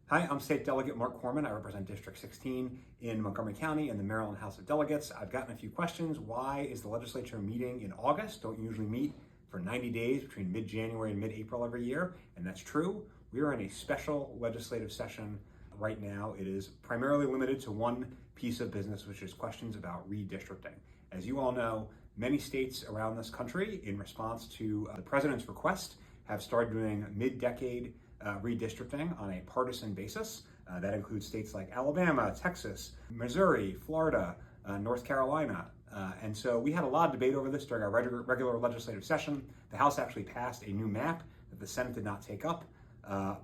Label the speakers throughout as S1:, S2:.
S1: Hi, I'm State Delegate Mark Corman. I represent District 16 in Montgomery County in the Maryland House of Delegates. I've gotten a few questions. Why is the legislature meeting in August? Don't you usually meet for 90 days between mid-January and mid-April every year? And that's true. We are in a special legislative session right now. It is primarily limited to one piece of business, which is questions about redistricting. As you all know, many states around this country, in response to the president's request, have started doing mid-decade redistricting on a partisan basis. That includes states like Alabama, Texas, Missouri, Florida, North Carolina. And so we had a lot of debate over this during our regular legislative session. The House actually passed a new map that the Senate did not take up.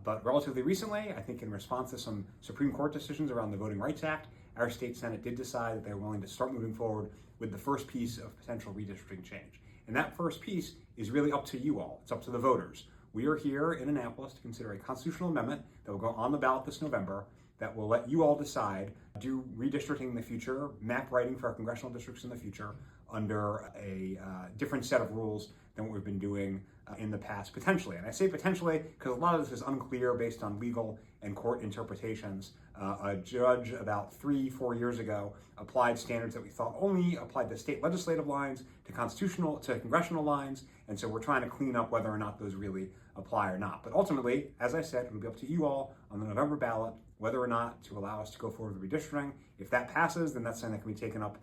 S1: But relatively recently, I think in response to some Supreme Court decisions around the Voting Rights Act, our state Senate did decide that they're willing to start moving forward with the first piece of potential redistricting change. And that first piece is really up to you all. It's up to the voters. We are here in Annapolis to consider a constitutional amendment that will go on the ballot this November that will let you all decide, do redistricting in the future, map writing for our congressional districts in the future under a different set of rules than what we've been doing in the past, potentially. And I say potentially because a lot of this is unclear based on legal and court interpretations. A judge about 3-4 years ago applied standards that we thought only applied to state legislative lines, to congressional lines, and so we're trying to clean up whether or not those really apply or not. But ultimately, as I said, it will be up to you all on the November ballot whether or not to allow us to go forward with redistricting. If that passes, then that's something that can be taken up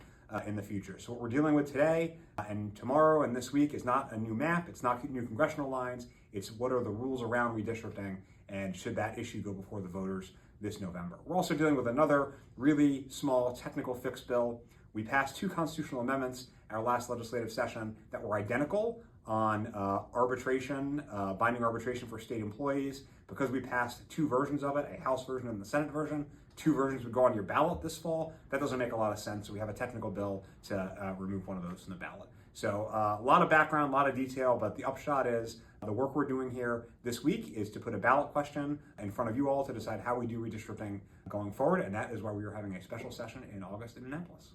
S1: in the future. So what we're dealing with today and tomorrow and this week is not a new map, it's not new congressional lines, it's what are the rules around redistricting and should that issue go before the voters this November. We're also dealing with another really small technical fix bill. We passed 2 constitutional amendments our last legislative session that were identical on arbitration, binding arbitration for state employees. Because we passed 2 versions of it, a House version and the Senate version, 2 versions would go on your ballot this fall. That doesn't make a lot of sense. So we have a technical bill to remove one of those from the ballot. So a lot of background, a lot of detail, but the upshot is the work we're doing here this week is to put a ballot question in front of you all to decide how we do redistricting going forward. And that is why we are having a special session in August in Annapolis.